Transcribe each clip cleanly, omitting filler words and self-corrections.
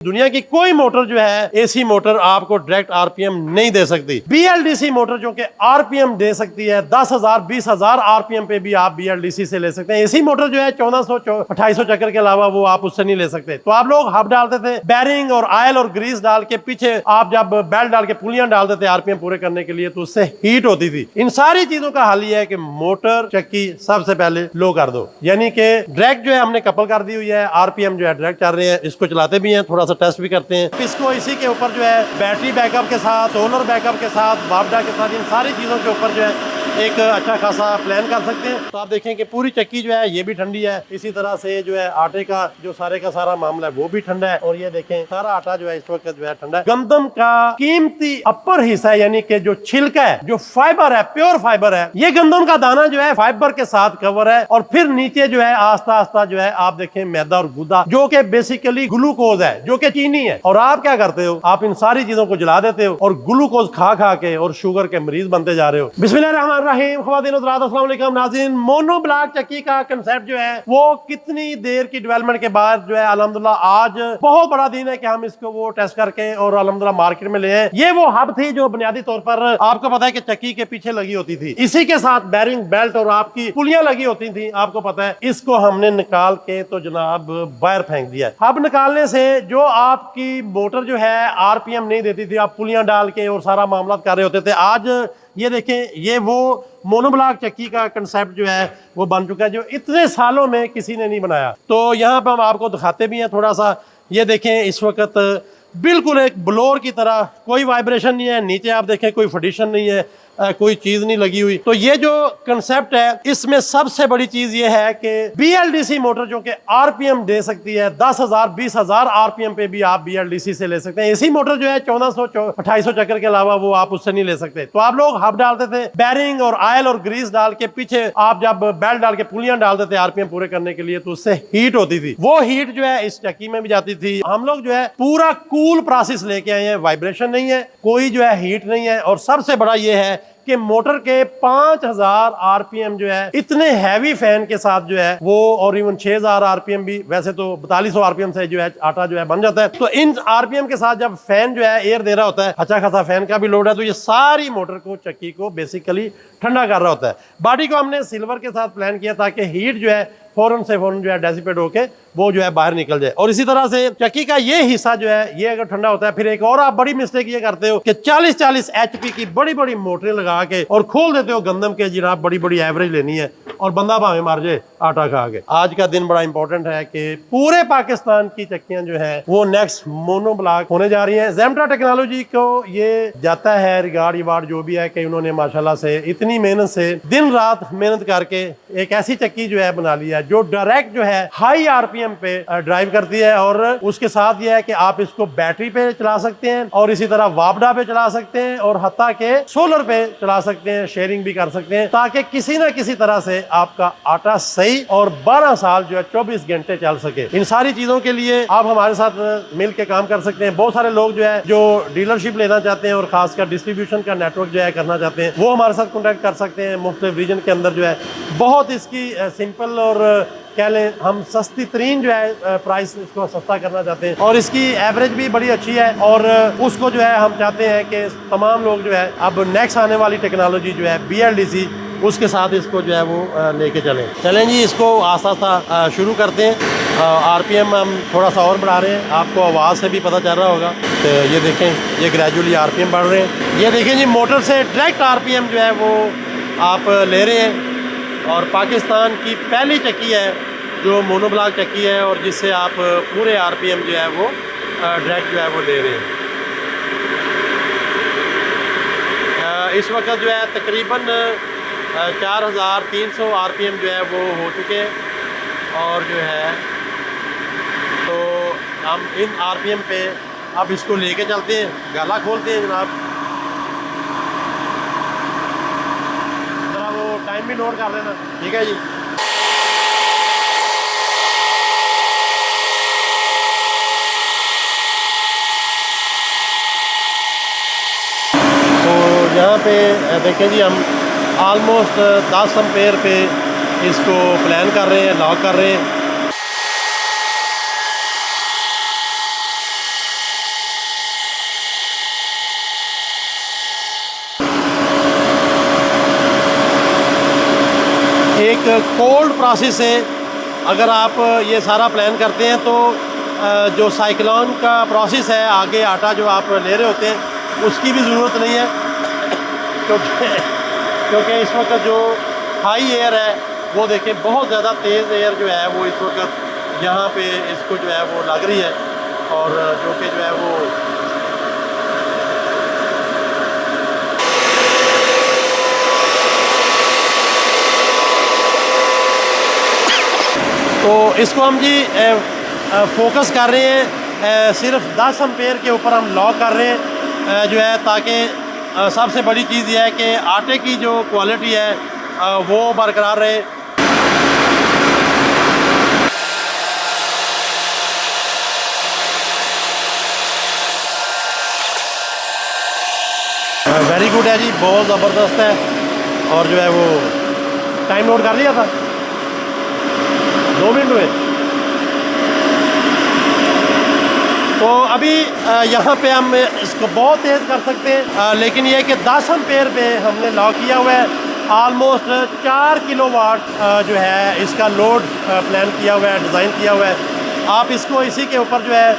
दुनिया की कोई मोटर जो है एसी मोटर आपको डायरेक्ट आरपीएम नहीं दे सकती। बीएलडीसी मोटर जो कि आरपीएम दे सकती है 10,000 20,000 आरपीएम पे भी आप बीएलडीसी से ले सकते हैं। एसी मोटर जो है 1400 2800 चक्कर के अलावा वो आप उससे नहीं ले सकते। तो आप लोग हब डालते थे, बैरिंग और ऑयल और ग्रीस डाल के पीछे आप जब बेल्ट डाल के पुलियां डालते थे आरपीएम पूरे करने के लिए तो उससे हीट होती थी। इन सारी चीजों का हल ये है कि मोटर चक्की सबसे पहले लो कर दो, यानी कि डायरेक्ट जो है हमने कपल कर दी हुई है, आरपीएम जो है डायरेक्ट चल रहे हैं। इसको चलाते भी हैं, थोड़ा टेस्ट भी करते हैं। इसको इसी के ऊपर जो है बैटरी बैकअप के साथ, सोलर बैकअप के साथ, वापडा के साथ, इन सारी चीज़ों के ऊपर जो है एक अच्छा खासा प्लान कर सकते हैं। तो आप देखें कि पूरी चक्की जो है ये भी ठंडी है। इसी तरह से जो है आटे का जो सारे का सारा मामला है वो भी ठंडा है। और ये देखें सारा आटा जो है इस वक्त जो है ठंडा है। गंदम का कीमती अपर हिस्सा यानी कि जो छिलका है, जो फाइबर है, प्योर फाइबर है, ये गंदम का दाना जो है फाइबर के साथ कवर है। और फिर नीचे जो है आस्ता आस्ता जो है आप देखें मैदा और गुदा जो कि बेसिकली ग्लूकोज है, जो कि चीनी है। और आप क्या करते हो, आप इन सारी चीजों को जला देते हो और ग्लूकोज खा खा के और शुगर के मरीज बनते जा रहे हो। बिस्मिल्लाहिर्रहमानिर्रहीम। नाज़रीन, मोनो ब्लॉक चक्की का कंसेप्ट जो है वो कितनी देर की डेवलपमेंट के बाद जो है अल्हम्दुलिल्लाह आज बहुत बड़ा दिन है कि हम इसको वो टेस्ट करके और अल्हम्दुलिल्लाह मार्केट में ले आए। ये वो हब थी जो बुनियादी तौर पर आपको पता है कि चक्की के पीछे लगी होती थी। इसी के साथ बैरिंग, बेल्ट और आपकी पुलियां लगी होती थी, आपको पता है। इसको हमने निकाल के तो जनाब बाहर फेंक दिया। हब निकालने से जो आपकी मोटर जो है आरपीएम नहीं देती थी, आप पुलियां डाल के और सारा मामला कर रहे होते थे। आज ये देखें, ये वो मोनोब्लॉक चक्की का कंसेप्ट जो है वो बन चुका है जो इतने सालों में किसी ने नहीं बनाया। तो यहाँ पे हम आपको दिखाते भी हैं थोड़ा सा। ये देखें इस वक्त बिल्कुल एक ब्लोअर की तरह, कोई वाइब्रेशन नहीं है। नीचे आप देखें कोई फडिशन नहीं है, कोई चीज नहीं लगी हुई। तो ये जो कंसेप्ट है इसमें सबसे बड़ी चीज ये है कि बीएलडीसी मोटर जो कि आरपीएम दे सकती है 10,000 20,000 आरपीएम पे भी आप बीएलडीसी से ले सकते हैं। एसी मोटर जो है 1400 2800 चक्कर के अलावा वो आप उससे नहीं ले सकते। तो आप लोग हब डालते थे, बैरिंग और ऑयल और ग्रीस डाल के पीछे आप जब बेल्ट डाल के पुलियां डालते थे आरपीएम पूरे करने के लिए तो उससे हीट होती थी। वो हीट जो है इस चक्की में भी जाती थी। हम लोग जो है पूरा कूल प्रोसेस लेके आए हैं, वाइब्रेशन नहीं है, कोई जो है हीट नहीं है। और सबसे बड़ा ये है कि मोटर के 5000 आरपीएम जो है इतने हैवी फैन के साथ जो है वो, और इवन 6000 आरपीएम भी, वैसे तो 4200 आरपीएम से जो है आटा जो है बन जाता है। तो इन आरपीएम के साथ जब फैन जो है एयर दे रहा होता है, अच्छा खासा फैन का भी लोड है, तो ये सारी मोटर को, चक्की को बेसिकली ठंडा कर रहा होता है। बॉडी को हमने सिल्वर के साथ प्लान किया ताकि हीट जो है फौरन से फौरन जो है डेसिपेट होके वो जो है बाहर निकल जाए। और इसी तरह से चक्की का ये हिस्सा जो है ये अगर ठंडा होता है, फिर एक और आप बड़ी मिस्टेक ये करते हो कि 40-40 HP की बड़ी बड़ी मोटरें लगा के और खोल देते हो गंदम के जनाब बड़ी बड़ी एवरेज लेनी है और बंदा भावे मार जाए आटा खा के। आज का दिन बड़ा इंपॉर्टेंट है कि पूरे पाकिस्तान की चक्कियां जो है वो नेक्स्ट मोनो ब्लॉक होने जा रही है। ज़ेमट्रा टेक्नोलॉजी को ये जाता है रिगार्ड वार्ड जो भी है कि उन्होंने माशाल्लाह से इतनी मेहनत से दिन रात मेहनत करके एक ऐसी चक्की जो है बना लिया जो डायरेक्ट जो है हाई आरपीएम पे ड्राइव करती है। और उसके साथ यह है कि आप इसको बैटरी पे चला सकते हैं और इसी तरह वापडा पे चला सकते हैं और हत्ता के सोलर पे चला सकते हैं, शेयरिंग भी कर सकते हैं, ताकि किसी ना किसी तरह से आपका आटा सही और 12 साल जो है 24 घंटे चल सके। इन सारी चीजों के लिए आप हमारे साथ मिल के काम कर सकते हैं। बहुत सारे लोग जो है जो डीलरशिप लेना चाहते हैं और खासकर डिस्ट्रीब्यूशन का नेटवर्क जो है करना चाहते हैं, वो हमारे साथ कॉन्टेक्ट कर सकते हैं। मुख्तलिफ रीजन के अंदर जो है बहुत इसकी सिंपल और कह लें हम सस्ती तरीन जो है प्राइस इसको सस्ता करना चाहते हैं और इसकी एवरेज भी बड़ी अच्छी है। और उसको जो है हम चाहते हैं कि तमाम लोग जो है अब नेक्स्ट आने वाली टेक्नोलॉजी जो है बीएलडीसी, उसके साथ इसको जो है वो लेके चलें जी। इसको आस्ता आस्ता शुरू करते हैं। आरपीएम हम थोड़ा सा और बढ़ा रहे हैं, आपको आवाज़ से भी पता चल रहा होगा। तो ये देखें, ये ग्रेजुअली आरपीएम बढ़ रहे हैं। ये देखें जी, मोटर से डायरेक्ट आरपीएम जो है वो आप ले रहे हैं और पाकिस्तान की पहली चक्की है जो मोनोब्लॉक चक्की है और जिससे आप पूरे आरपीएम जो है वो डायरेक्ट जो है वो ले रहे हैं। इस वक्त जो है तकरीबन 4300 आरपीएम जो है वो हो चुके हैं और जो है तो हम इन आरपीएम पे अब इसको लेके चलते हैं, गाला खोलते हैं जनाब। जरा वो टाइम भी नोट कर लेना, ठीक है जी। तो यहाँ पे देखें जी, हम ऑलमोस्ट 10 एम्पेयर पे इसको प्लान कर रहे हैं, लॉक कर रहे हैं। एक कोल्ड प्रोसेस से अगर आप ये सारा प्लान करते हैं तो जो साइक्लोन का प्रोसेस है, आगे आटा जो आप ले रहे होते हैं उसकी भी ज़रूरत नहीं है, क्योंकि इस वक्त जो हाई एयर है वो देखें बहुत ज़्यादा तेज़ एयर जो है वो इस वक्त यहाँ पे इसको जो है वो लग रही है, और जो कि जो है वो तो इसको हम जी फोकस कर रहे हैं, सिर्फ 10 एम्पेयर के ऊपर हम लॉक कर रहे हैं जो है, ताकि सबसे बड़ी चीज़ ये है कि आटे की जो क्वालिटी है वो बरकरार रहे। वेरी गुड है जी, बहुत ज़बरदस्त है। और जो है वो टाइम नोट कर लिया था 2 मिनट में। तो अभी यहाँ पे हम इसको बहुत तेज़ कर सकते हैं, लेकिन ये कि 10 एम्पेयर पे हमने लॉक किया हुआ है। आलमोस्ट 4 किलोवाट जो है इसका लोड प्लान किया हुआ है, डिज़ाइन किया हुआ है। आप इसको इसी के ऊपर जो है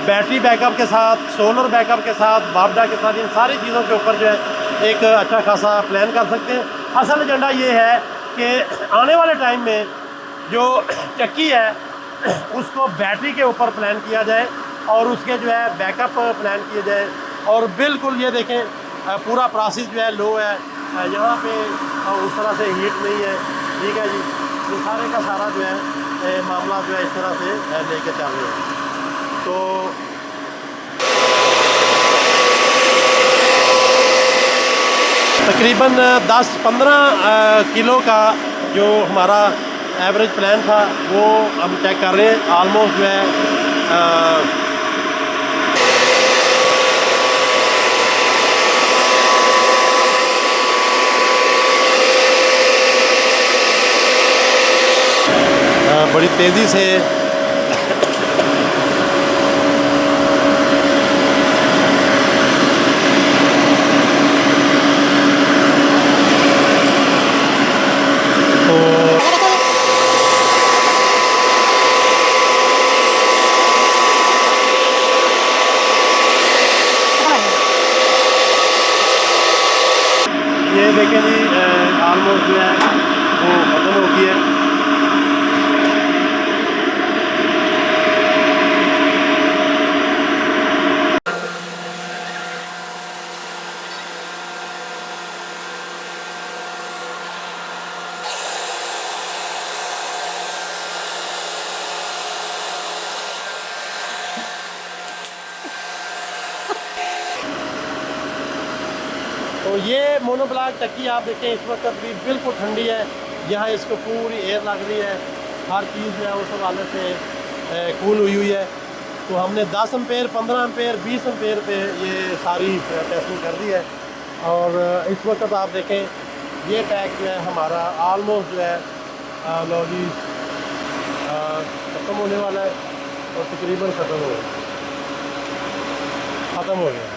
बैटरी बैकअप के साथ, सोलर बैकअप के साथ, बाबडा के साथ, इन सारी चीज़ों के ऊपर जो है एक अच्छा खासा प्लान कर सकते हैं। असल एजेंडा ये है कि आने वाले टाइम में जो चक्की है उसको बैटरी के ऊपर प्लान किया जाए और उसके जो है बैकअप प्लान किए जाए। और बिल्कुल ये देखें पूरा प्रोसेस जो है लो है, यहाँ पे उस तरह से हीट नहीं है, ठीक है जी। ये सारे का सारा जो है मामला जो है इस तरह से लेके चल रहे हैं। तो तकरीबन 10-15 किलो का जो हमारा एवरेज प्लान था वो हम चेक कर रहे हैं। आलमोस्ट जो है बड़ी तेज़ी से ये देखें जी, आलमोस्ट जो है वो ख़त्म हो गई है। तो ये मोनोब्लॉक चक्की आप देखें इस वक्त भी बिल्कुल ठंडी है, यहाँ इसको पूरी एयर लग रही है, हर चीज़ जो है उस हवाले से कूल हुई है। तो हमने 10 एम्पेयर, 15 एम्पेयर, 20 एम्पेयर पे ये सारी टेस्टिंग कर दी है। और इस वक्त आप देखें ये टैग जो है हमारा आलमोस्ट जो है लो जी ख़त्म होने वाला है, और तकरीबन ख़त्म हो गया।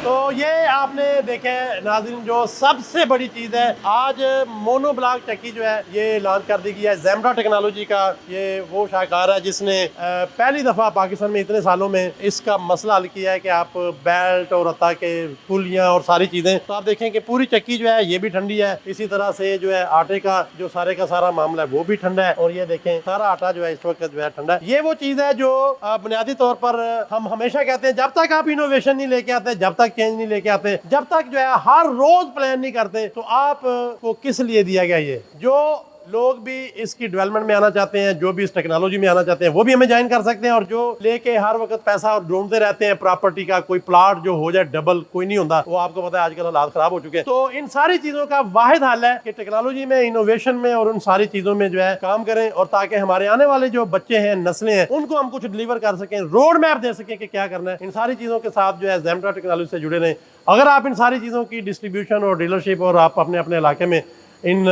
तो ये आपने देखे नाज़रीन, जो सबसे बड़ी चीज़ है आज मोनोब्लॉक चक्की जो है ये लॉन्च कर दी गई है। ज़ेम्ब्रा टेक्नोलॉजी का ये वो शाहकार है जिसने पहली दफ़ा पाकिस्तान में इतने सालों में इसका मसला हल किया है कि आप बेल्ट और रत्ता के पुलियाँ और सारी चीज़ें। तो आप देखें कि पूरी चक्की जो है ये भी ठंडी है, इसी तरह से जो है आटे का जो सारे का सारा मामला है वो भी ठंडा है। और ये देखें सारा आटा जो है इस वक्त जो है ठंडा है। ये वो चीज़ है जो बुनियादी तौर पर हम हमेशा कहते हैं, जब तक आप इनोवेशन नहीं लेके आते, जब तक चेंज नहीं लेके आते, जब तक जो है हर रोज प्लान नहीं करते, तो आप को किस लिए दिया गया ये? जो लोग भी इसकी डेवलपमेंट में आना चाहते हैं, जो भी इस टेक्नोलॉजी में आना चाहते हैं, वो भी हमें ज्वाइन कर सकते हैं। और जो लेके हर वक्त पैसा ढूंढते रहते हैं प्रॉपर्टी का, कोई प्लाट जो हो जाए डबल, कोई नहीं होता, वो आपको पता है आजकल हालात खराब हो चुके हैं। तो इन सारी चीजों का वाहिद हल है कि टेक्नोलॉजी में, इनोवेशन में और उन सारी चीजों में जो है काम करें, और ताकि हमारे आने वाले जो बच्चे हैं, नस्लें हैं, उनको हम कुछ डिलीवर कर सकें, रोड मैप दे सकें कि क्या करना है। इन सारी चीजों के साथ जो है ज़ेम्ब्रा टेक्नोलॉजी से जुड़े रहें। अगर आप इन सारी चीज़ों की डिस्ट्रीब्यूशन और डीलरशिप और आप अपने अपने इलाके में इन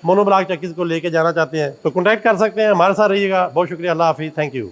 मोनोब्लॉक चक्कीज़ को लेके जाना चाहते हैं तो कॉन्टैक्ट कर सकते हैं, हमारे साथ रहिएगा। बहुत शुक्रिया, अल्लाह हाफिज़, थैंक यू।